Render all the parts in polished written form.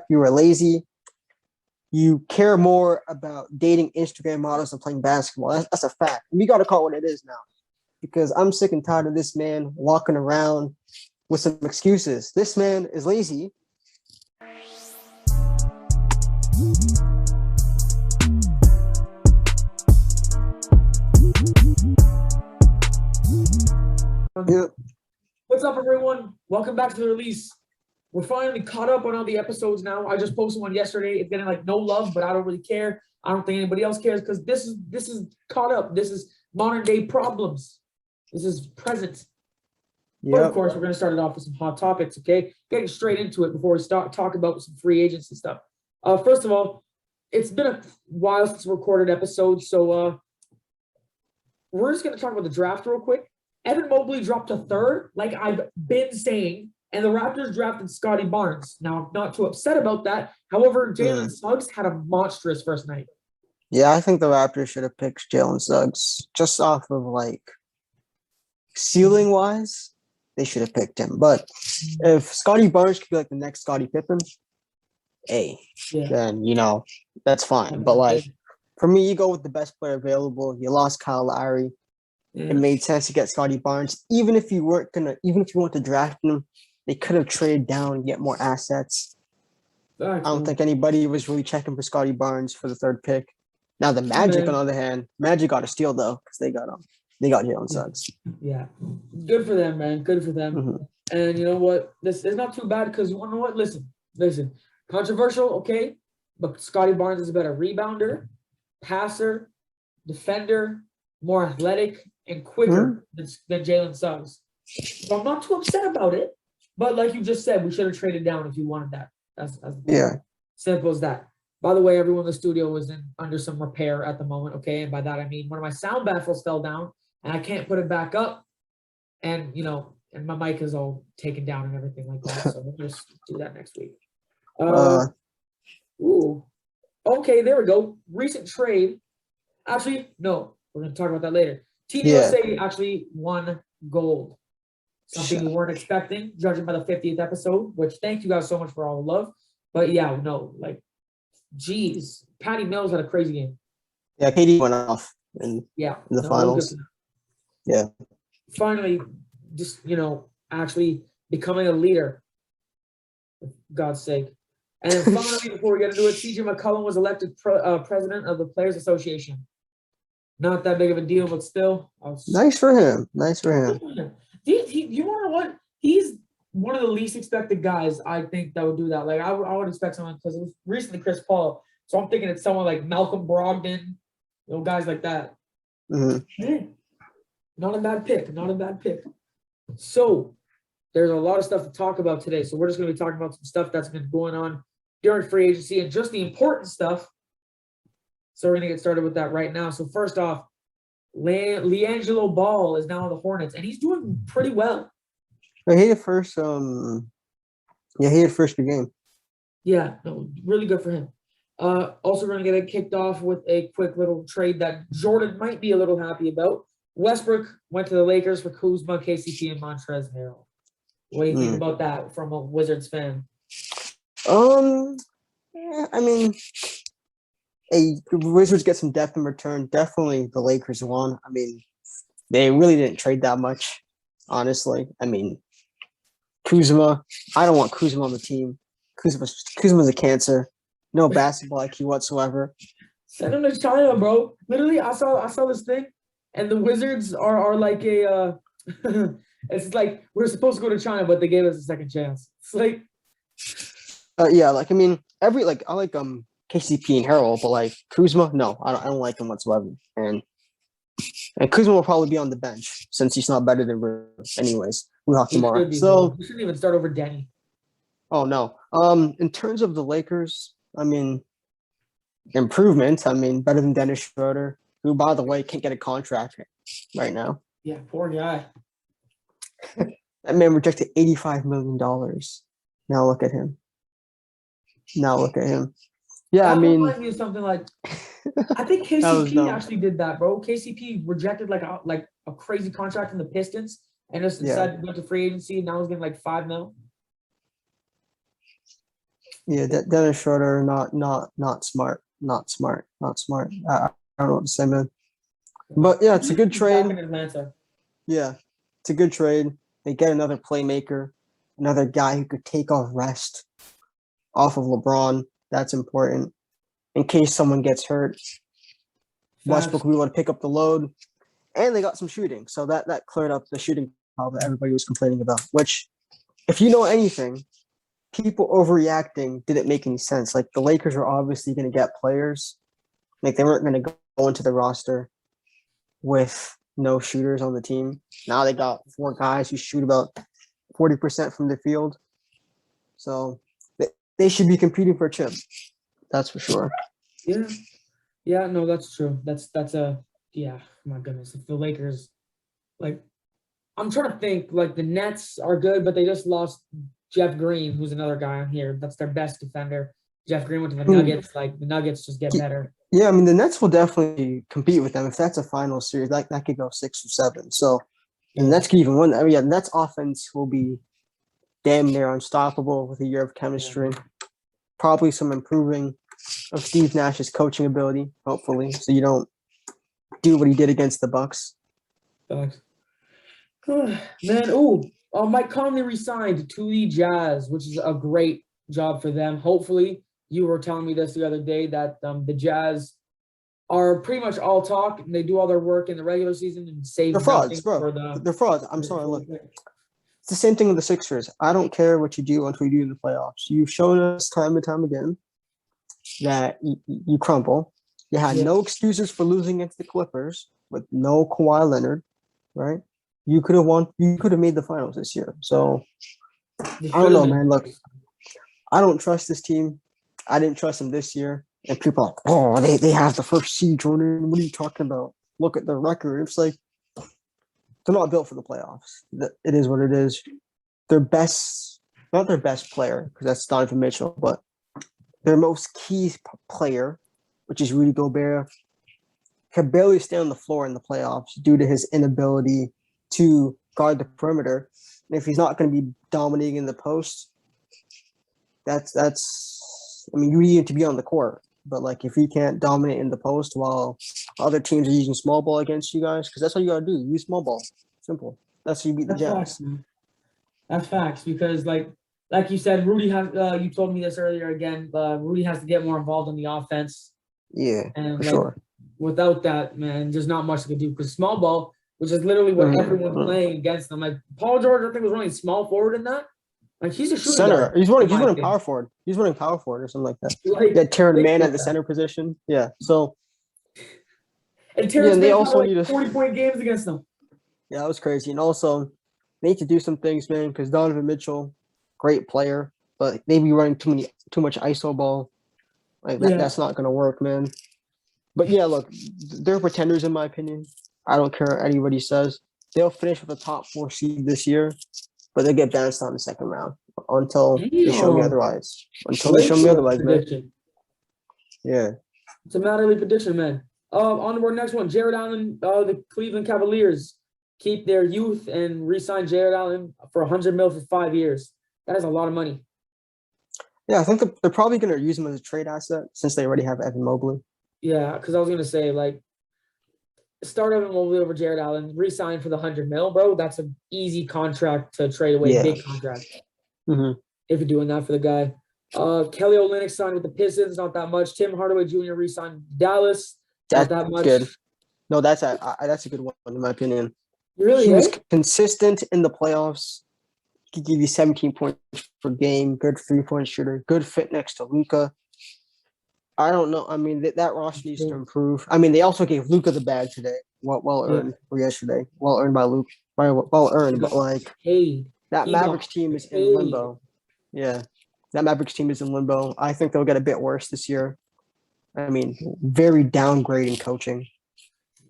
fact, you are lazy. You care more about dating Instagram models than playing basketball. That's a fact. We got to call it what it is now, because I'm sick and tired of this man walking around with some excuses. This man is lazy. Yeah. What's up, everyone? Welcome back to the release. We're finally caught up on all the episodes now. I just posted one yesterday. It's getting like no love, but I don't really care. I don't think anybody else cares because this is caught up. This is modern day problems. This is present. Yep. But of course, we're going to start it off with some hot topics, okay? Getting straight into it before we start talking about some free agency stuff. First of all, it's been a while since we recorded episodes, so we're just going to talk about the draft real quick. Evan Mobley dropped to third, like I've been saying, and the Raptors drafted Scotty Barnes. Now, I'm not too upset about that. However, Jalen Suggs had a monstrous first night. Yeah, I think the Raptors should have picked Jalen Suggs just off of, like, ceiling-wise. They should have picked him. But if Scotty Barnes could be, like, the next Scottie Pippen, then, that's fine. But, like, for me, you go with the best player available. You lost Kyle Lowry. It made sense to get Scotty Barnes. Even if you want to draft him, they could have traded down and get more assets. Exactly. I don't think anybody was really checking for Scotty Barnes for the third pick. Now the Magic, on the other hand, Magic got a steal though because they got Jalen Suggs. Yeah, good for them, man. Good for them. Mm-hmm. And you know what? This is not too bad because you know what? Listen. Controversial, okay, but Scotty Barnes is a better rebounder, passer, defender, more athletic, and quicker than Jalen Suggs. So I'm not too upset about it. But like you just said, we should have traded down if you wanted that. That's simple as that. By the way, everyone in the studio is under some repair at the moment, okay? And by that, I mean one of my sound baffles fell down, and I can't put it back up. And, and my mic is all taken down and everything like that. So we'll just do that next week. Okay, there we go. Recent trade. Actually, no, we're going to talk about that later. Team USA actually won gold. Something we weren't expecting, judging by the 50th episode, which thank you guys so much for all the love. But geez, Patty Mills had a crazy game. Yeah, KD went off in the finals. Yeah. Finally, just, actually becoming a leader, for God's sake. And then finally, before we get into it, CJ McCollum was elected president of the Players Association. Not that big of a deal, but still. Nice for him. You want to know what? He's one of the least expected guys, I think, that would do that. Like, I would expect someone, because it was recently Chris Paul. So I'm thinking it's someone like Malcolm Brogdon, guys like that. Mm-hmm. Not a bad pick. So there's a lot of stuff to talk about today. So we're just going to be talking about some stuff that's been going on during free agency and just the important stuff. So we're going to get started with that right now. So first off, Liangelo Ball is now on the Hornets, and he's doing pretty well. He had first good game. Yeah, no, really good for him. Also, we're going to get it kicked off with a quick little trade that Jordan might be a little happy about. Westbrook went to the Lakers for Kuzma, KCP, and Montrezl Harrell. What do you think about that from a Wizards fan? I mean, the Wizards get some depth in return. Definitely the Lakers won. I mean, they really didn't trade that much, honestly. I mean, Kuzma, I don't want Kuzma on the team. Kuzma's a cancer. No basketball IQ whatsoever. Send him to China, bro. Literally, I saw this thing, and the Wizards are like a it's like we're supposed to go to China, but they gave us a second chance. It's like I like KCP and Harrell, but like Kuzma, no, I don't like him whatsoever. And Kuzma will probably be on the bench since he's not better than Ramos. Anyways, we'll have tomorrow. So we shouldn't even start over Denny. Oh no. In terms of the Lakers, I mean, improvement. I mean, better than Dennis Schroeder, who, by the way, can't get a contract right now. Yeah, poor guy. That man rejected $85 million. Now look at him. Yeah, I mean, reminds me of something like I think KCP actually did that, bro. KCP rejected like a crazy contract from the Pistons and just decided to go to free agency, and now he's getting like $5 million. Yeah, Dennis Schroeder, not smart, not smart, not smart. I don't know what to say, man. But yeah, it's a good He's back in trade. Atlanta. Yeah, it's a good trade. They get another playmaker, another guy who could take off rest off of LeBron. That's important in case someone gets hurt. Facts. Westbrook, we want to pick up the load, and they got some shooting, so that cleared up the shooting problem that everybody was complaining about. Which, if you know anything, people overreacting didn't make any sense. Like the Lakers were obviously going to get players, like they weren't going to go into the roster with no shooters on the team. Now they got 4 guys who shoot about 40% from the field, so they should be competing for a chip. That's for sure. Yeah. Yeah, no, that's true. That's a yeah, my goodness. If the Lakers like I'm trying to think, like the Nets are good, but they just lost Jeff Green, who's another guy on here. That's their best defender. Jeff Green went to the Nuggets. Like the Nuggets just get better. Yeah, I mean the Nets will definitely compete with them if that's a final series. That could go 6 or 7. So and the Nets could even win. I mean, yeah, the Nets offense will be damn near unstoppable with a year of chemistry. Yeah. Probably some improving of Steve Nash's coaching ability, hopefully, so you don't do what he did against the Bucks. Thanks. Man, Mike Conley resigned to the Jazz, which is a great job for them. Hopefully, you were telling me this the other day that the Jazz are pretty much all talk and they do all their work in the regular season and save frauds, bro. For They're frauds. I'm sorry, look. It's the same thing with the Sixers. I don't care what you do until you do in the playoffs. You've shown us time and time again that you crumble. You had no excuses for losing against the Clippers with no Kawhi Leonard, right? You could have won. You could have made the finals this year. So I don't know, man. Look, I don't trust this team. I didn't trust them this year. And people are like, oh, they have the first seed, Jordan. What are you talking about? Look at their record. It's like they're not built for the playoffs. It is what it is. Their best, not their best player, because that's Donovan Mitchell, but their most key player, which is Rudy Gobert, can barely stay on the floor in the playoffs due to his inability to guard the perimeter. And if he's not going to be dominating in the post, that's. I mean, you need him to be on the court, but like if he can't dominate in the post while other teams are using small ball against you guys, because that's all you got to do. Use small ball. Simple. That's how you beat the Jazz. That's facts because like you said, Rudy has. You told me this earlier again. Rudy has to get more involved in the offense. Yeah, and for sure. Without that, man, there's not much to do because small ball, which is literally what everyone's playing against them. Like Paul George, I think was running small forward in that. Like he's a shooting center. guard, He's running power forward. He's running power forward or something like that. Like, yeah, Terran Mann at the center position. Yeah, so. And Terrence Mann also need 40-point games against them. Yeah, that was crazy. And also, they need to do some things, man, because Donovan Mitchell, great player, but they be running too much ISO ball. Like that's not gonna work, man. But yeah, look, they're pretenders in my opinion. I don't care what anybody says. They'll finish with a top 4 seed this year, but they'll get bounced out in the second round until they show me otherwise. Man. Yeah. It's a Matterly prediction, man. On to our next one. Jared Allen, the Cleveland Cavaliers keep their youth and re-sign Jared Allen for $100 million for 5 years. That is a lot of money. Yeah, I think they're probably going to use him as a trade asset since they already have Evan Mobley. Yeah, because I was going to say, like, start Evan Mobley over Jared Allen, re-sign for the $100 million, bro. That's an easy contract to trade away, big contract. Mm-hmm. If you're doing that for the guy. Kelly Olynyk signed with the Pistons, not that much. Tim Hardaway Jr. re-signed Dallas, not that much. Good. No, that's a good one in my opinion. Really, he was consistent in the playoffs. He could give you 17 points per game. Good 3-point shooter. Good fit next to Luka. I don't know. I mean, that roster needs to improve. I mean, they also gave Luka the bag today. Well earned for yesterday. Well earned by Luke. Well earned, but like that Mavericks team is in limbo. Yeah, that Mavericks team is in limbo. I think they'll get a bit worse this year. I mean, very downgrading coaching.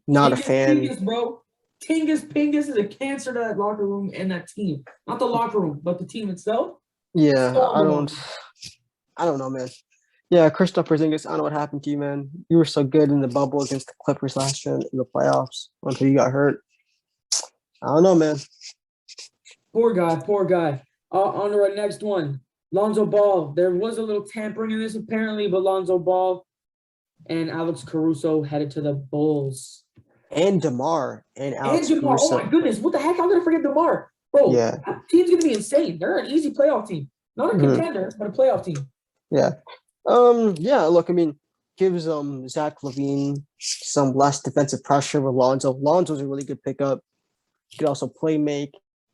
Not a fan. Tingus, bro. Pingus is a cancer to that locker room and that team. Not the locker room, but the team itself. Yeah, I don't know, man. Yeah, Kristaps Porzingis, I don't know what happened to you, man. You were so good in the bubble against the Clippers last year in the playoffs until you got hurt. I don't know, man. Poor guy. On to our next one. Lonzo Ball. There was a little tampering in this apparently, but Lonzo Ball and Alex Caruso headed to the Bulls. And DeMar and Alex DeMar. Caruso. Oh my goodness, what the heck? I'm gonna forget DeMar, bro. Yeah, That team's gonna be insane. They're an easy playoff team, not a contender, but a playoff team. Yeah. Yeah. Look, I mean, gives Zach LaVine some less defensive pressure with Lonzo. Lonzo's a really good pickup. He could also play make.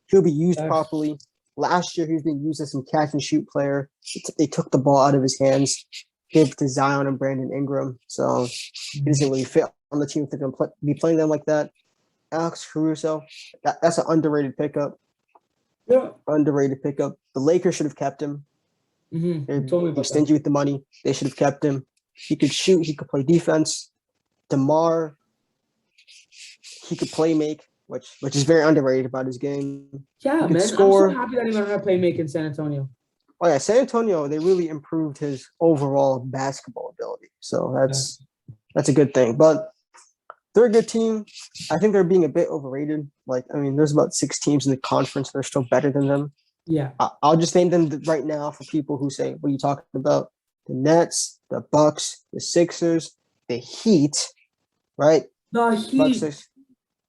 He'll be used properly. Last year, he was being used as some catch and shoot player. They took the ball out of his hands, gave it to Zion and Brandon Ingram. So he doesn't really fit on the team if they're going to be playing them like that. Alex Caruso, that's an underrated pickup. Yeah. Underrated pickup. The Lakers should have kept him. They stingy with the money. They should have kept him. He could shoot. He could play defense. DeMar, he could play make, which is very underrated about his game. Yeah, man. Score. I'm so happy that he learned how to play make in San Antonio. Oh yeah, San Antonio, they really improved his overall basketball ability. So that's a good thing. But they're a good team. I think they're being a bit overrated. Like, I mean, there's about 6 teams in the conference that are still better than them. Yeah. I'll just name them right now for people who say, what are you talking about? The Nets, the Bucks, the Sixers, the Heat, right? The Heat.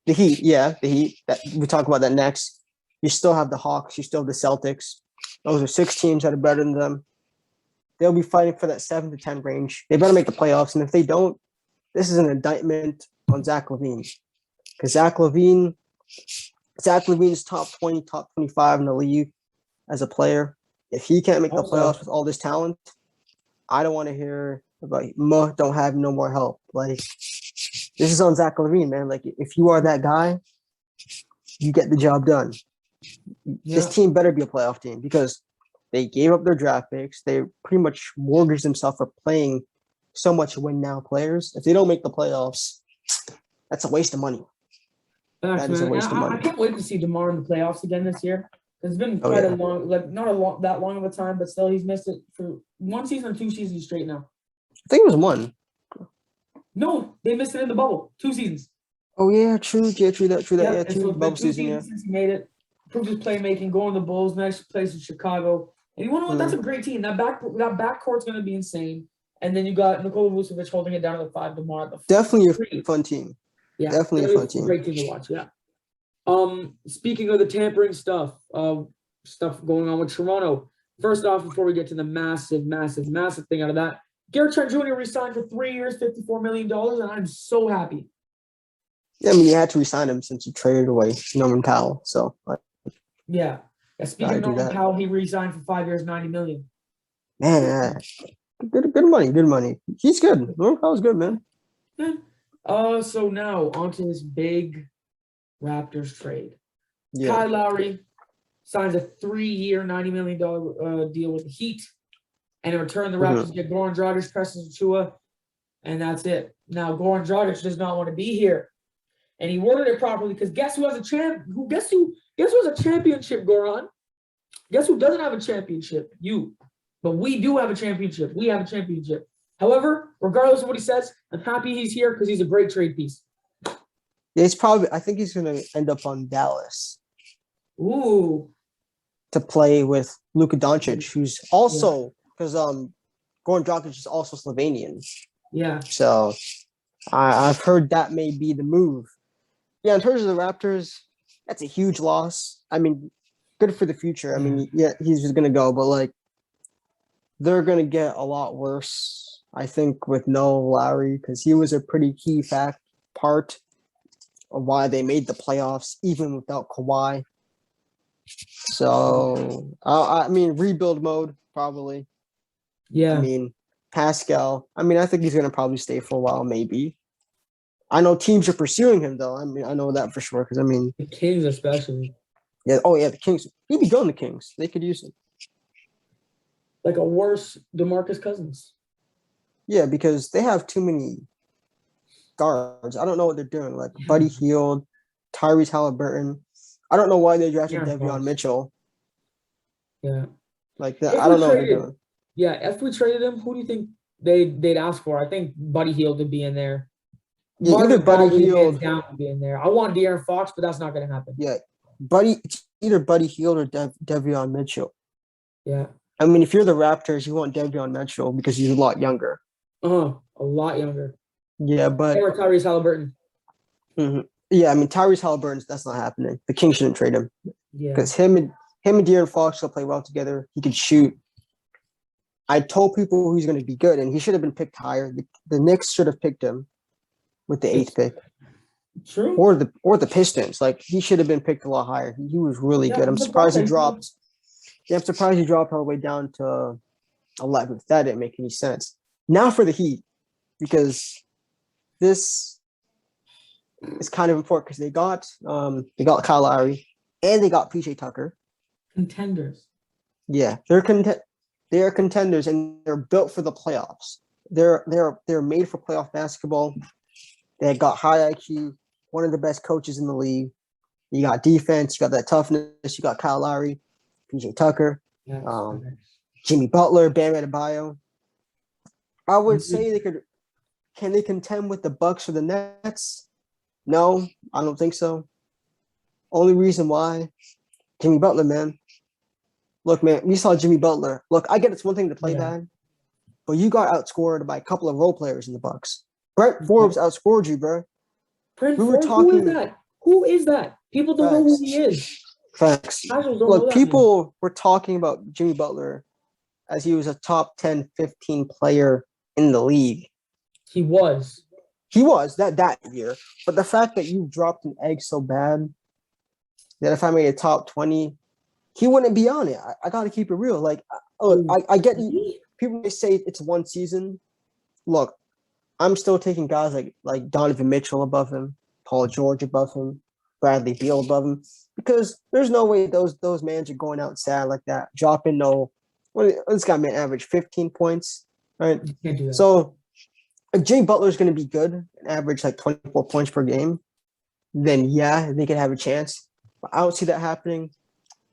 The Heat, yeah, the Heat. We talk about that next. You still have the Hawks. You still have the Celtics. Those are 6 teams that are better than them. They'll be fighting for that 7 to 10 range. They better make the playoffs. And if they don't, this is an indictment on Zach LaVine. Because Zach LaVine is top 20, top 25 in the league as a player. If he can't make the playoffs with all this talent, I don't want to hear about don't have no more help. Like, this is on Zach LaVine, man. Like, if you are that guy, you get the job done. Yeah. This team better be a playoff team because they gave up their draft picks. They pretty much mortgaged themselves for playing so much win-now players. If they don't make the playoffs, that's a waste of money. That is a waste of money. I can't wait to see DeMar in the playoffs again this year. It's been quite a long, not that long of a time, but still he's missed it for 1 season or 2 seasons straight now. I think it was 1. No, they missed it in the bubble. 2 seasons. Oh yeah, true. Yeah, true that. Yeah, 2 bubble season. Yeah, since he made it, proved his playmaking, going to the Bulls, next place in Chicago. And you want to know what? That's a great team. That backcourt's going to be insane. And then you got Nikola Vucevic holding it down to the 5 DeMar. Definitely a fun team. Yeah, definitely a fun team. Great team to watch. Yeah. Speaking of the tampering stuff going on with Toronto. First off, before we get to the massive thing out of that, Gary Trent Jr. re-signed for 3 years, $54 million, and I'm so happy. Yeah, I mean, you had to re-sign him since you traded away Norman Powell. So. Yeah. Speaking of Norman Powell, he re-signed for 5 years, $90 million. Man, good money. He's good. Norman Powell's good, man. Yeah. So now onto this big Raptors trade. Yeah. Kyle Lowry signs a 3-year, $90 million deal with the Heat. And in return, the Raptors get Goran Dragic, Preston Achiuwa, and that's it. Now, Goran Dragic does not want to be here. And he worded it properly because guess who has a Guess who has a championship, Goran? Guess who doesn't have a championship? You. But we do have a championship. We have a championship. However, regardless of what he says, I'm happy he's here because he's a great trade piece. Yeah, I think he's going to end up on Dallas. Ooh. To play with Luka Doncic, who's also, because Goran Dragic is also Slovenian. Yeah. So I've heard that may be the move. Yeah, in terms of the Raptors, that's a huge loss. I mean, good for the future. I mean, yeah, he's just going to go, but like, they're going to get a lot worse, I think, with no Lowry, because he was a pretty key part of why they made the playoffs, even without Kawhi. So, I mean, rebuild mode, probably. Yeah. I mean, Pascal, I think he's going to probably stay for a while, maybe. I know teams are pursuing him, though. I mean, I know that for sure, because, the Kings especially. Yeah, the Kings. He'd be going to Kings. They could use him. Like a worse DeMarcus Cousins. Yeah, because they have too many guards. I don't know what they're doing. Like Buddy Hield, Tyrese Halliburton. I don't know why they drafted De'Vion Mitchell. Yeah. Like that. I don't know what they're doing. Yeah, if we traded him, who do you think they'd ask for? I think Buddy Hield would be in there. Yeah, either Buddy Hield down would be in there. I want De'Aaron Fox, but that's not going to happen. Yeah, either Buddy Hield or De'Vion Mitchell. Yeah. I mean, if you're the Raptors, you want Davion Mitchell because he's a lot younger. A lot younger. Yeah, but or Tyrese Halliburton. Mm-hmm. Yeah, I mean Tyrese Halliburton, that's not happening. The Kings shouldn't trade him. Yeah, because him and De'Aaron Fox will play well together. He can shoot. I told people he's going to be good, and he should have been picked higher. The Knicks should have picked him with the 8th pick. True. Or the Pistons. Like he should have been picked a lot higher. He was really good. I'm surprised he dropped. Yeah, I'm surprised he dropped all the way down to 11th. That didn't make any sense. Now for the Heat, because this is kind of important because they got Kyle Lowry and they got PJ Tucker. Contenders. Yeah, they are contenders and they're built for the playoffs. They're made for playoff basketball. They got high IQ, one of the best coaches in the league. You got defense, you got that toughness, you got Kyle Lowry, PJ Tucker, Yes. Jimmy Butler, Bam Adebayo. I would say can they contend with the Bucks or the Nets? No, I don't think so. Only reason why, Jimmy Butler, man. Look, man, we saw Jimmy Butler. Look, I get it's one thing to play bad, but you got outscored by a couple of role players in the Bucks. Brent Forbes outscored you, bro. Who is that? Who is that? People don't know who he is. Facts. Look, people were talking about Jimmy Butler as he was a top 10, 15 player in the league. He was that year. But the fact that you dropped an egg so bad that if I made a top 20, he wouldn't be on it. I got to keep it real. Like, I get people may say it's one season. Look, I'm still taking guys like Donovan Mitchell above him, Paul George above him, Bradley Beal above him, because there's no way those mans are going out sad like that, dropping this guy may average 15 points, right? You can't do that. So if Jimmy Butler's going to be good and average like 24 points per game, then yeah, they could have a chance. But I don't see that happening.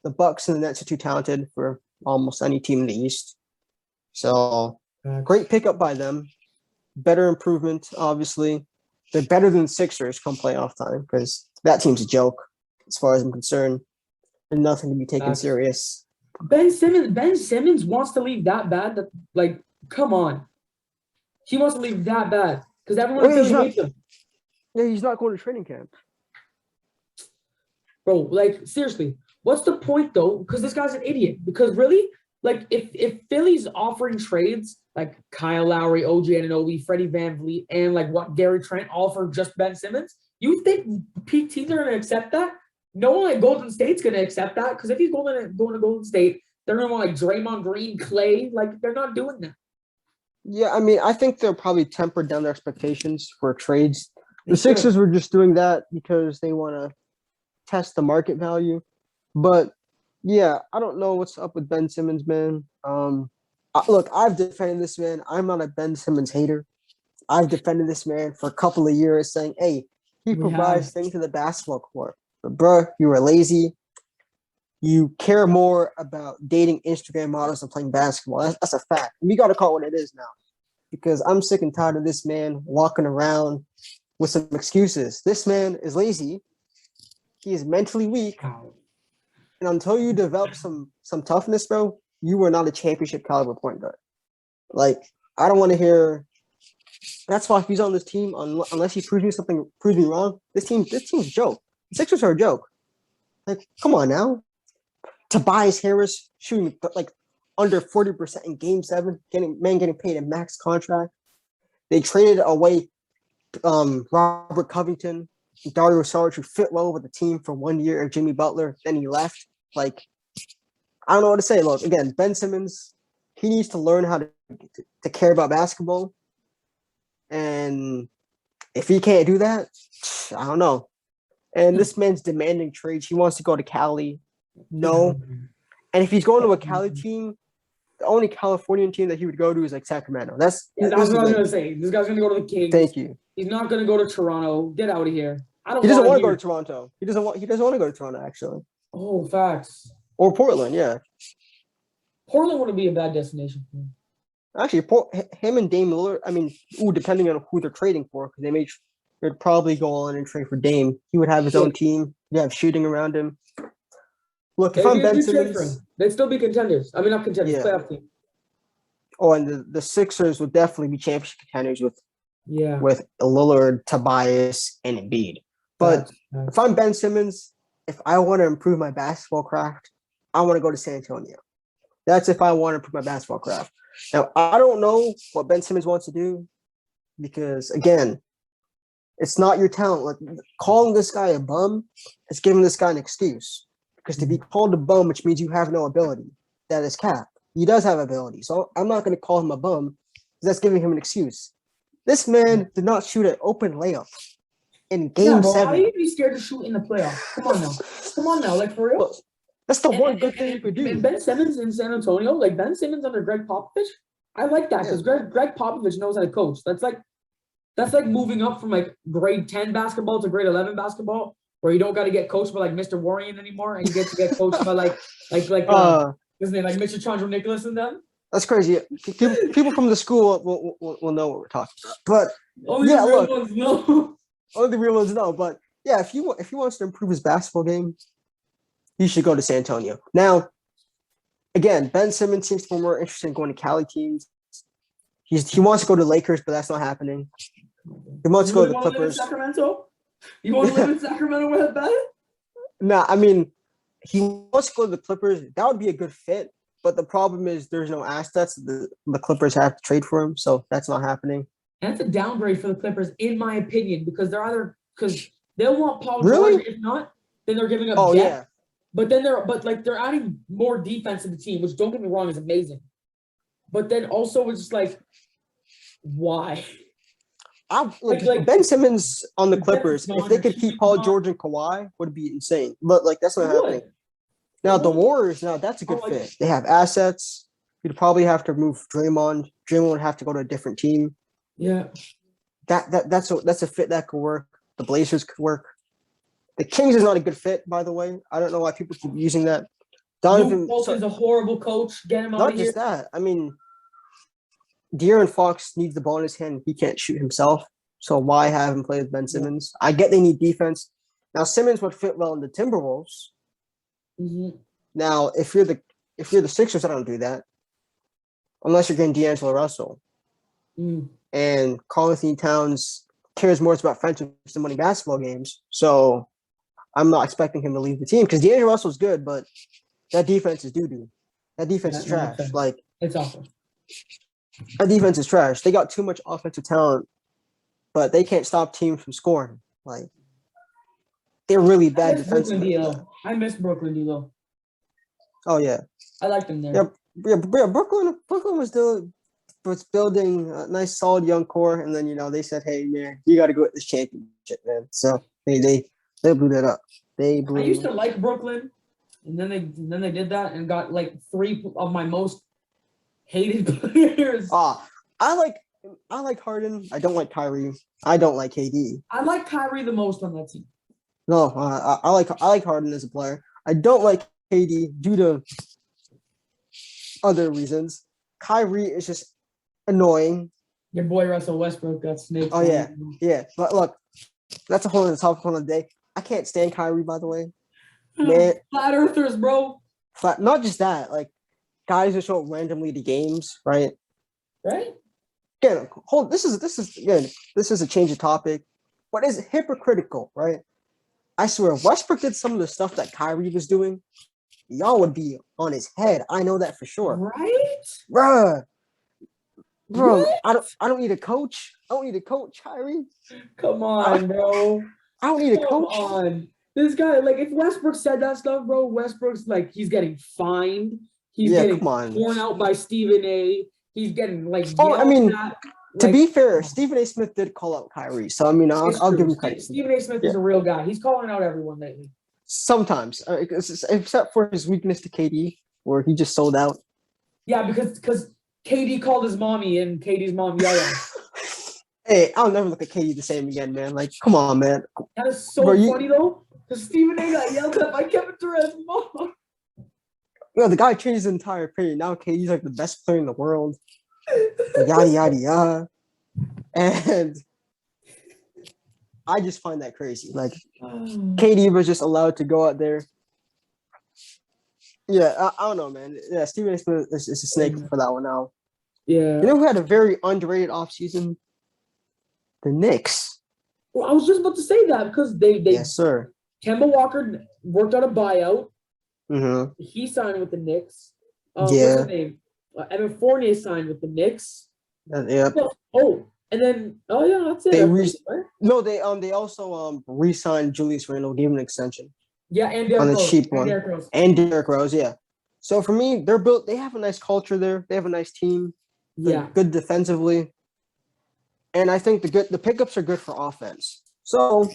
The Bucks and the Nets are too talented for almost any team in the East. So great pickup by them. Better improvement, obviously. They're better than the Sixers come playoff time because that team's a joke as far as I'm concerned. And nothing to be taken serious. Ben Simmons wants to leave that bad. That, like, come on. He wants to leave that bad because everyone hates him. Yeah, he's not going to training camp. Bro, like, seriously, what's the point, though? Because this guy's an idiot. Because, really, like, if Philly's offering trades like Kyle Lowry, OG Anunoby, Freddie VanVleet, and, like, what, Gary Trent, all for just Ben Simmons, you think peak teams are going to accept that? No one at Golden State's going to accept that because if he's going to Golden State, they're going to want, like, Draymond Green, Clay. Like, they're not doing that. Yeah, I mean, I think they'll probably temper down their expectations for trades. The Sixers were just doing that because they want to test the market value. But, yeah, I don't know what's up with Ben Simmons, man. Look, I've defended this man. I'm not a Ben Simmons hater. I've defended this man for a couple of years saying, hey, he provides things to the basketball court. But, bro, you were lazy. You care more about dating Instagram models than playing basketball. That's a fact. We got to call it what it is now because I'm sick and tired of this man walking around with some excuses. This man is lazy. He is mentally weak. And until you develop some toughness, bro, you are not a championship caliber point guard. Like, I don't want to hear. That's why if he's on this team, unless he proves me wrong, this team's a joke. The Sixers are a joke. Like, come on now. Tobias Harris shooting like under 40% in Game 7, getting paid a max contract. They traded away Robert Covington, Dario Saric, who fit well with the team for 1 year, and Jimmy Butler. Then he left. Like, I don't know what to say. Look, again, Ben Simmons, he needs to learn how to care about basketball. And if he can't do that, I don't know. And this man's demanding trades. He wants to go to Cali. No. And if he's going to a Cali team, the only Californian team that he would go to is like Sacramento. That's what I was going to say. This guy's going to go to the Kings. Thank you. He's not going to go to Toronto. Get out of here. He doesn't want to go to Toronto. He doesn't want to go to Toronto, actually. Oh, facts. Or Portland, yeah. Portland wouldn't be a bad destination for him. Actually, him and Dame Lillard, I mean, depending on who they're trading for, because they'd probably go on and trade for Dame. He would have his own team. He'd have shooting around him. Look, if I'm Ben They'd trade for him. Simmons, They'd still be contenders. I mean, not contenders, Yeah. playoff team. oh, and the Sixers would definitely be championship contenders with Yeah. Lillard, Tobias, and Embiid. But That's- if I'm Ben Simmons, if I want to improve my basketball craft, I want to go to San Antonio. That's if I want to improve my basketball craft. Now, I don't know what Ben Simmons wants to do because, again, it's not your talent. Like, calling this guy a bum is giving this guy an excuse. Because to be called a bum, which means you have no ability, that is cap. He does have ability. So I'm not going to call him a bum because that's giving him an excuse. This man did not shoot an open layup in game bro, 7. How do you be scared to shoot in the playoffs? Come on now, like for real. Well, that's the one good thing you could do. And Ben Simmons in San Antonio, like Ben Simmons under Greg Popovich, I like that because Greg Popovich knows how to coach. That's like moving up from like grade 10 basketball to grade 11 basketball, where you don't got to get coached by like Mr. Warrior anymore, and you get to get coached by like his name, like Mr. Chandra Nicholas and them. That's crazy. People from the school will know what we're talking about. But only the real ones know. Only the real ones know. But yeah, if he wants to improve his basketball game, he should go to San Antonio. Now, again, Ben Simmons seems to be more interested in going to Cali teams. He wants to go to Lakers, but that's not happening. He wants to go to the Clippers. Sacramento? You want to live in Sacramento with Ben? No, I mean, he wants to go to the Clippers. That would be a good fit. But the problem is there's no assets. The Clippers have to trade for him, so that's not happening. And that's a downgrade for the Clippers, in my opinion, because because they'll want Paul Really? George. If not, then they're giving up Oh, depth. yeah. But then they're adding more defense to the team, which don't get me wrong is amazing. But then also it's just like, why? Ben Simmons on the Clippers, if they could keep Paul George and Kawhi, would be insane. But that's not happening. Now the Warriors, that's a good fit. They have assets. You'd probably have to move Draymond. Draymond would have to go to a different team. Yeah. That's a fit that could work. The Blazers could work. The Kings is not a good fit, by the way. I don't know why people keep using that. Donovan Wilson's a horrible coach. Get him out of here. Not just that. I mean, De'Aaron Fox needs the ball in his hand. He can't shoot himself. So why have him play with Ben Simmons? I get they need defense. Now Simmons would fit well in the Timberwolves. Mm-hmm. Now, if you're the Sixers, I don't do that. Unless you're getting D'Angelo Russell. Mm. And Karl-Anthony Towns cares more about friendships than winning basketball games. So I'm not expecting him to leave the team because D'Angelo Russell's good, but that defense is doo-doo. That defense is trash. It's awful. That defense is trash. They got too much offensive talent, but they can't stop teams from scoring. They're really bad defensively. I miss Brooklyn D-Lo. Oh yeah. I like them there. Yeah. Brooklyn was building a nice, solid young core, and then they said, "Hey, man, you got to go with this championship, man." So they blew that up. I used to like Brooklyn, and then they did that and got like 3 of my most hated players. I like Harden. I don't like Kyrie. I don't like KD. I like Kyrie the most on that team. No, I like Harden as a player. I don't like KD due to other reasons. Kyrie is just annoying. Your boy Russell Westbrook got snaked. Oh yeah. But look, that's a whole other topic for another day. I can't stand Kyrie, by the way. Man, flat earthers, bro. Not just that. Guys who show up randomly to games, right? Right. Again, this is a change of topic, but it's hypocritical, right? I swear, Westbrook did some of the stuff that Kyrie was doing. Y'all would be on his head. I know that for sure. Right? Bro, what? I don't need a coach. I don't need a coach, Kyrie. Come on, bro. I don't need a coach. Come on. This guy, if Westbrook said that stuff, bro, Westbrook's he's getting fined. He's getting torn out by Stephen A. He's getting yelled at. To be fair, Stephen A. Smith did call out Kyrie, so I'll give him credit. Stephen A. Smith is a real guy. He's calling out everyone lately. Sometimes, except for his weakness to KD, where he just sold out. Yeah, because KD called his mommy and KD's mom yelled at him. Hey, I'll never look at KD the same again, man. Come on, man. That is so funny though, because Stephen A. got yelled at by Kevin Durant's mom. The guy changed his entire opinion. Now KD's the best player in the world. Yada yada yada, and I just find that crazy. KD was just allowed to go out there Yeah, I don't know, man. Yeah, Stephen A. Smith is a snake for that one now. Yeah. You know who had a very underrated offseason? The Knicks. Well, I was just about to say that because they Yes, sir. Kemba Walker worked out a buyout. Mm-hmm. He signed with the Knicks. What's Yeah. his name? Evan Fournier signed with the Knicks. Yep. And then that's it. They also re-signed Julius Randle, gave him an extension. Yeah, and on the cheap one. And Derrick Rose, yeah. So for me, they're built. They have a nice culture there. They have a nice team. They're good defensively, and I think the pickups are good for offense. So,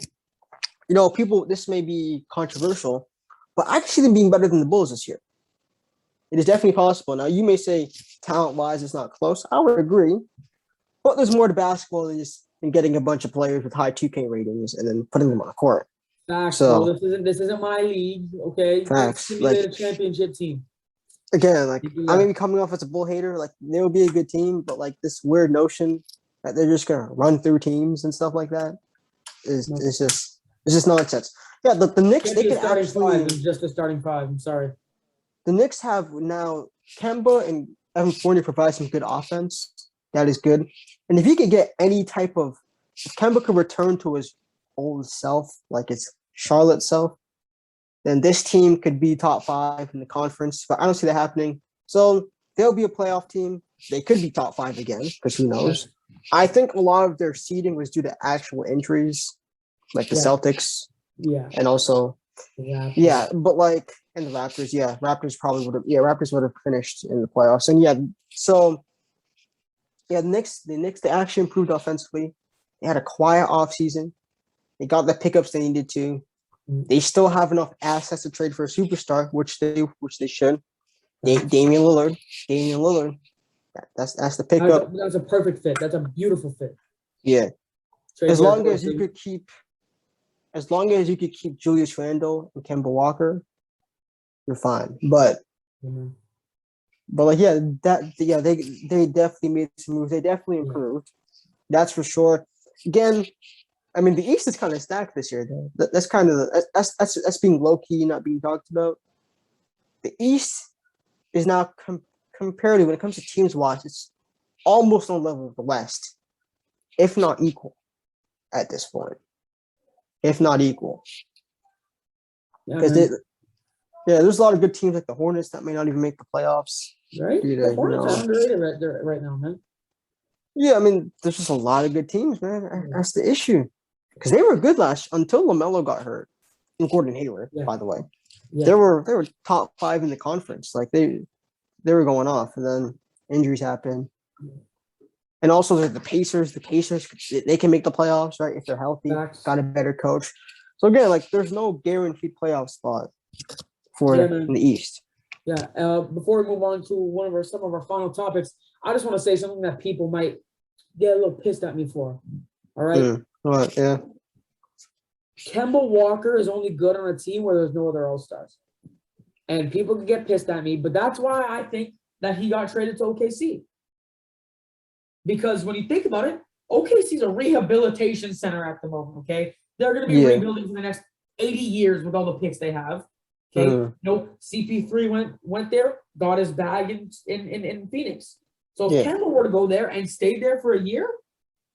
people, this may be controversial, but I see them being better than the Bulls this year. It is definitely possible. Now, you may say talent-wise, it's not close. I would agree, but there's more to basketball than getting a bunch of players with high 2K ratings and then putting them on the court. Facts, so this isn't my league, okay? Facts. Simulate a championship team. Again, I may be coming off as a Bull hater. They will be a good team, but this weird notion that they're just gonna run through teams and stuff like that is just nonsense. Yeah, the Knicks, they can actually just a starting five. I'm sorry. The Knicks have now Kemba and Evan Fournier provide some good offense. That is good, and if you could get any type of, if Kemba could return to his old self, like his Charlotte self, then this team could be top 5 in the conference. But I don't see that happening. So they'll be a playoff team. They could be top 5 again, because who knows? I think a lot of their seeding was due to actual injuries, like the Celtics. Yeah. And also, and the Raptors, Raptors would have finished in the playoffs. And the Knicks, they actually improved offensively. They had a quiet offseason. They got the pickups they needed to. They still have enough assets to trade for a superstar, which they should. Damian Lillard. That's the pickup. That's a perfect fit. That's a beautiful fit. Yeah. As long as you could keep Julius Randle and Kemba Walker, you're fine. But they definitely made some moves. They definitely improved. That's for sure. Again, I mean, the East is kind of stacked this year, though. That's kind of that's being low key, not being talked about. The East is now comparatively, when it comes to teams wise, it's almost on level with the West, if not equal, at this point. If not equal, because there's a lot of good teams like the Hornets that may not even make the playoffs. Right, the Hornets are underrated right now, man. Yeah, I mean, there's just a lot of good teams, man. That's the issue. Because they were good until LaMelo got hurt, and Gordon Hayward, by the way. Yeah. They were top 5 in the conference. They were going off, and then injuries happened. And also there's the Pacers. The Pacers, they can make the playoffs, right, if they're healthy. Got a better coach. So again, there's no guaranteed playoff spot in the East. Yeah. Before we move on to some of our final topics, I just want to say something that people might get a little pissed at me for. All right. What? Yeah. Kemba Walker is only good on a team where there's no other All-Stars. And people can get pissed at me, but that's why I think that he got traded to OKC. Because when you think about it, OKC is a rehabilitation center at the moment, okay? They're going to be rebuilding for the next 80 years with all the picks they have. Okay. CP3 went there, got his bag in Phoenix. So if Kemba were to go there and stayed there for a year,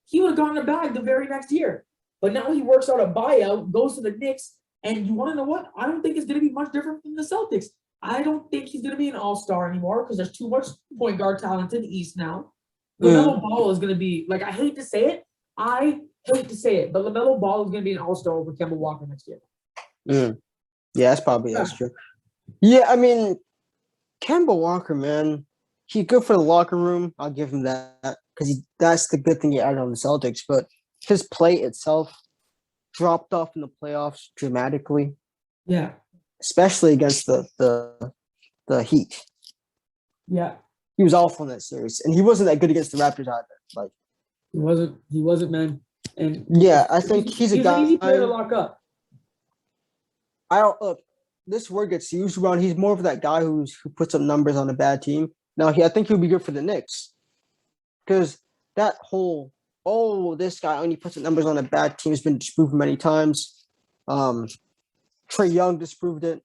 he would have gotten a bag the very next year. But now he works out a buyout, goes to the Knicks, and you want to know what? I don't think it's going to be much different from the Celtics. I don't think he's going to be an all-star anymore because there's too much point guard talent in the East now. LaMelo Ball is going to be, I hate to say it, but LaMelo Ball is going to be an all-star over Kemba Walker next year. Yeah, that's true. Yeah, I mean, Kemba Walker, man, he's good for the locker room. I'll give him that because that's the good thing he added on the Celtics. But his play itself dropped off in the playoffs dramatically. Yeah, especially against the Heat. Yeah, he was awful in that series, and he wasn't that good against the Raptors either. He wasn't, man. And I think he's a guy. He's an easy player to lock up. I don't look. This word gets used around. He's more of that guy who puts up numbers on a bad team. Now, I think he'll be good for the Knicks because that whole this guy only puts up numbers on a bad team has been disproven many times. Trae Young disproved it.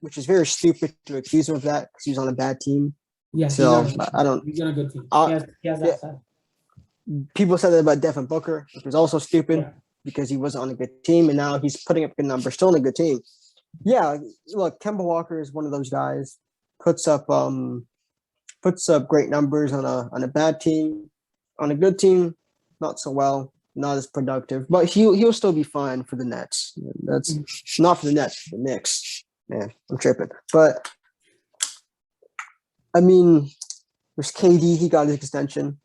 which is very stupid to accuse him of that because he was on a bad team. Yeah, so I don't. He's on a good team. He has that side. People said that about Devin Booker, which was also stupid because he wasn't on a good team, and now he's putting up good numbers, still on a good team. Yeah, look, Kemba Walker is one of those guys. Puts up great numbers on a bad team. On a good team, not so well, not as productive, but he'll still be fine for the Nets. That's not for the Nets, for the Knicks. Man, I'm tripping. But I mean, there's KD. He got his extension.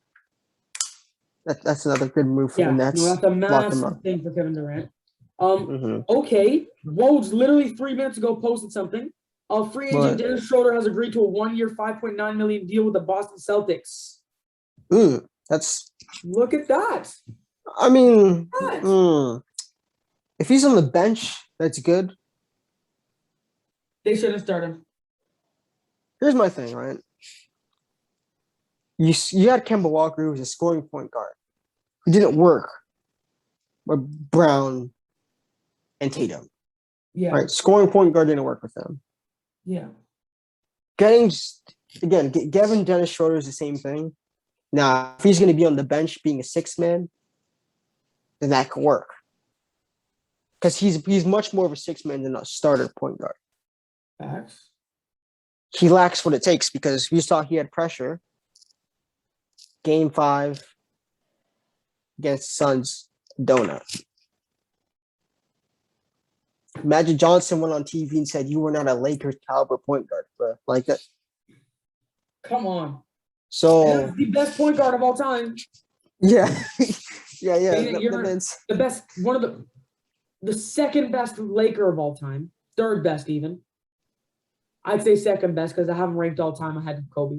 That's another good move for the Nets. No, that's a massive thing for Kevin Durant. Okay, Woj literally 3 minutes ago posted something. Free agent Dennis Schroeder has agreed to a 1-year, $5.9 million deal with the Boston Celtics. Look at that. I mean, if he's on the bench, that's good. They shouldn't start him. Here's my thing, right? You had Kemba Walker, who was a scoring point guard, who didn't work with Brown and Tatum. Yeah. Right? Scoring point guard didn't work with them. Yeah. Gavin Dennis Schroeder is the same thing. Now, if he's going to be on the bench being a sixth man, then that could work. Because he's much more of a sixth man than a starter point guard. Facts. He lacks what it takes because we saw he had pressure. Game 5 against Suns donut. Magic Johnson went on TV and said, "You were not a Lakers caliber point guard, bro." Like that. Come on. So that's the best point guard of all time. Yeah. yeah. The best, one of the second best Laker of all time. Third best even. I'd say second best because I have him ranked all time ahead of Kobe.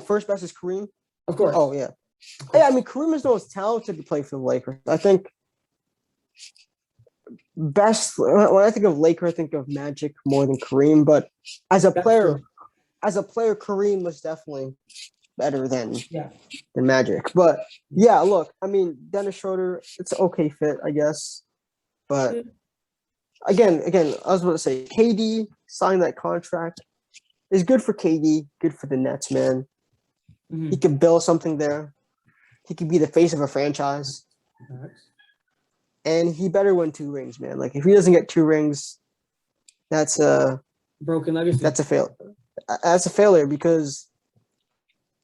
First best is Kareem? Of course. Oh, yeah. Yeah, I mean, Kareem is the most talented to play for the Lakers. I think best, when I think of Laker, I think of Magic more than Kareem. But as a player, Kareem was definitely better than Magic. But, yeah, look, I mean, Dennis Schroeder, it's an okay fit, I guess. But, again, I was about to say, KD signed that contract. It's good for KD, good for the Nets, man. Mm-hmm. He could build something there. He could be the face of a franchise. Nice. And he better win 2 rings, man. Like, if he doesn't get 2 rings, that's a broken legacy. That's a fail. That's a failure because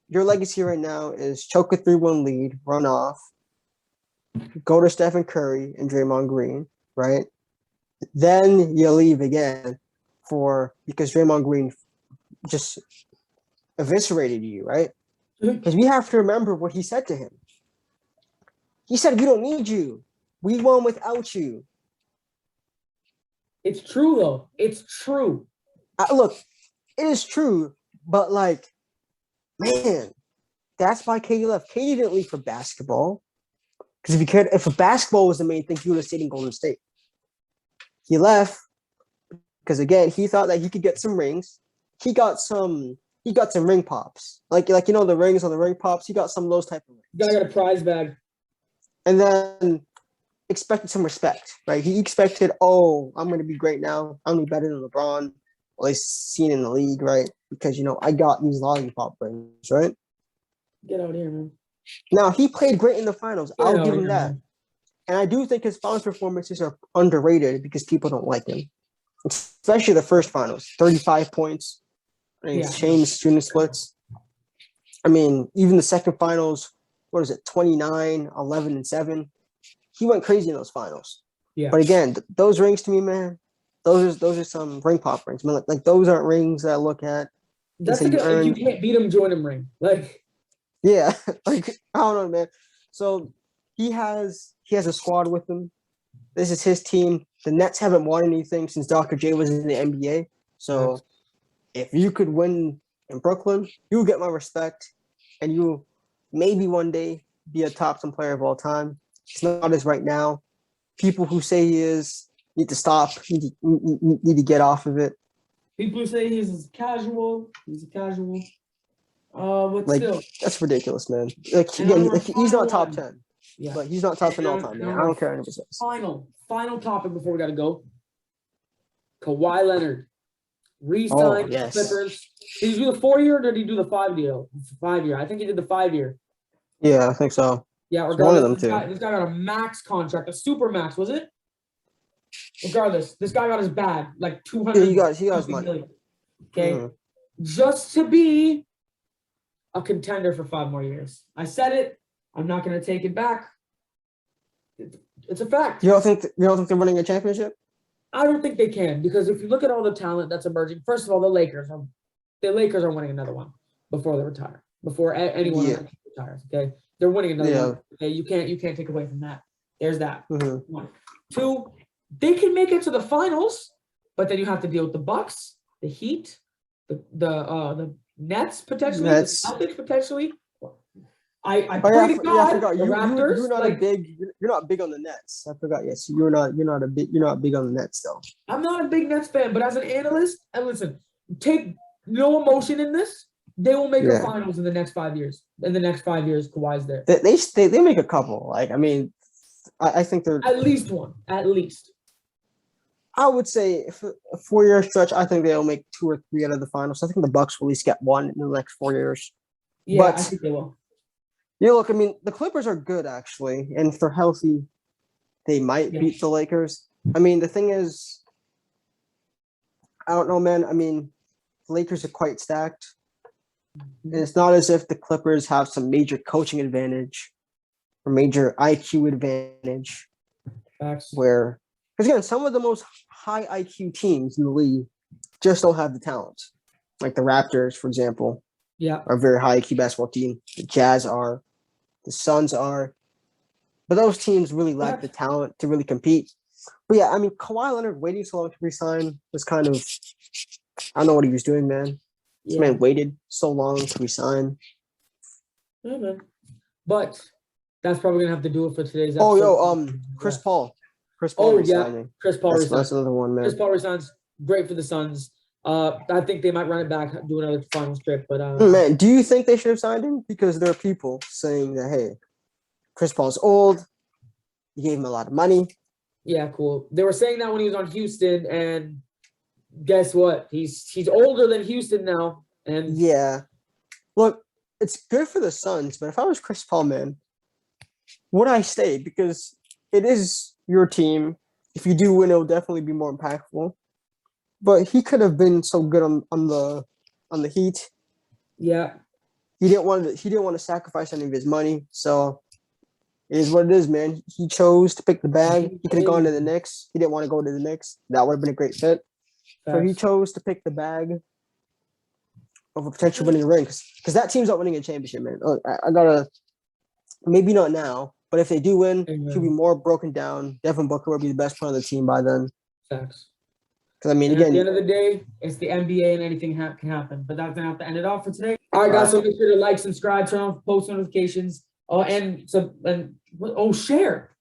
your legacy right now is choke a 3-1 lead, run off, go to Stephen Curry and Draymond Green, right? Then you leave again because Draymond Green just eviscerated you, right? Because we have to remember what he said to him. He said, "We don't need you. We won without you." It's true, though. It's true. Look, it is true, but like, man, that's why KD left. KD didn't leave for basketball. Because if basketball was the main thing, he would have stayed in Golden State. He left because again, he thought that he could get some rings. He got some ring pops. Like the rings on the ring pops, he got some of those type of rings. You got a prize bag. And then expected some respect, right? He expected, I'm going to be great now. I'm going to be better than LeBron, at least seen in the league, right? Because, I got these lollipop rings, right? Get out of here, man. Now, he played great in the finals. I'll give him that. And I do think his finals performances are underrated because people don't like him. Especially the first finals, 35 points. Changed shooting splits. I mean, even the second finals, 29, 11, and 7. He went crazy in those finals. Yeah. But again, those rings to me, man, those are some ring pop rings. Man, like those aren't rings that I look at. That's like if you can't beat him, join him ring. Like, yeah, like I don't know, man. So he has a squad with him. This is his team. The Nets haven't won anything since Dr. J was in the NBA. So if you could win in Brooklyn, you'll get my respect, and you'll maybe one day be a top 10 player of all time. He's not as right now. People who say he is need to stop. Need to get off of it. People who say he's casual. He's a casual. But still, that's ridiculous, man. Like he's not top 10. Yeah. But he's not top 10 all time, man. I don't care what anybody says. Final topic before we gotta go. Kawhi Leonard re-signed yes. Clippers. Did he do the 4-year or did he do the 5-year? 5-year. I think he did the 5-year. Yeah, I think so. Yeah, It's one of regardless, them too. this guy got a max contract, a super max, was it? Regardless, this guy got his bag, like 200. Yeah, he got his money. Million. Okay, Mhm. just to be a contender for 5 more years. I said it. I'm not going to take it back. It's a fact. You don't think they're winning a championship? I don't think they can, because if you look at all the talent that's emerging, first of all, the Lakers are winning another one before they retire. Before anyone retires, okay, they're winning another one. Okay, you can't take away from that. There's that. Mm-hmm. 1, 2, they can make it to the finals, but then you have to deal with the Bucks, the Heat, the Nets potentially, the Celtics potentially. I pray to God. I forgot. The Raptors, you're not you're not big on the Nets. I forgot. Yes, you're not big on the Nets though. I'm not a big Nets fan, but as an analyst, and listen, take no emotion in this. They will make the finals in the next 5 years. In the next 5 years, Kawhi's there. They make a couple. Like, I mean, I think they're at least one. At least. I would say for a 4-year stretch, I think they'll make 2 or 3 out of the finals. I think the Bucks will at least get 1 in the next 4 years. Yeah, I think they will. Yeah, look, I mean, the Clippers are good actually, and if they're healthy, they might beat the Lakers. I mean, the thing is, I don't know, man. I mean, the Lakers are quite stacked. And it's not as if the Clippers have some major coaching advantage or major IQ advantage. Facts. Where, because again, some of the most high IQ teams in the league just don't have the talent. Like the Raptors, for example, are a very high IQ basketball team. The Jazz are, the Suns are, but those teams really lack the talent to really compete. But yeah, I mean, Kawhi Leonard waiting so long to resign was kind of, I don't know what he was doing, man. This man waited so long to resign. Yeah, man. But that's probably gonna have to do it for today's episode. Chris Paul. Chris Paul resigning. Chris Paul resigns. That's another one, man. Chris Paul resigns. Great for the Suns. I think they might run it back, do another finals trip. But man, do you think they should have signed him? Because there are people saying that, hey, Chris Paul's old. You gave him a lot of money. Yeah, cool. They were saying that when he was on Houston, and guess what? He's older than Houston now. And yeah, look, it's good for the Suns, but if I was Chris Paul, man, would I stay? Because it is your team. If you do win, it'll definitely be more impactful. But he could have been so good on the Heat. Yeah, he didn't want to sacrifice any of his money, so it is what it is, man. He chose to pick the bag. He could have gone to the Knicks. He didn't want to go to the Knicks. That would have been a great fit. So he chose to pick the bag of a potential winning ring, because that team's not winning a championship, man. I gotta, maybe not now, but if they do win, he'll be more broken down. Devin Booker will be the best player on the team by then. Facts. Because I mean, again, at the end of the day, it's the NBA and anything can happen. But that's gonna have to end it off for today. All right, guys. So make sure to like, subscribe, turn on post notifications. Share.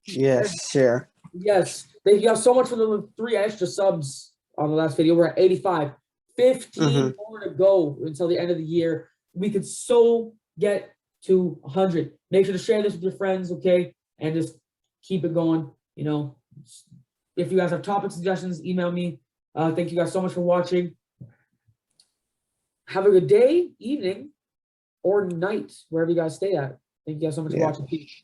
Yes, share. Yes. Thank you guys so much for the 3 extra subs on the last video. We're at 85. 15 more to go until the end of the year. We could so get to 100. Make sure to share this with your friends, okay? And just keep it going. You know, if you guys have topic suggestions, email me. Thank you guys so much for watching. Have a good day, evening, or night, wherever you guys stay at. Thank you guys so much for watching. Peace.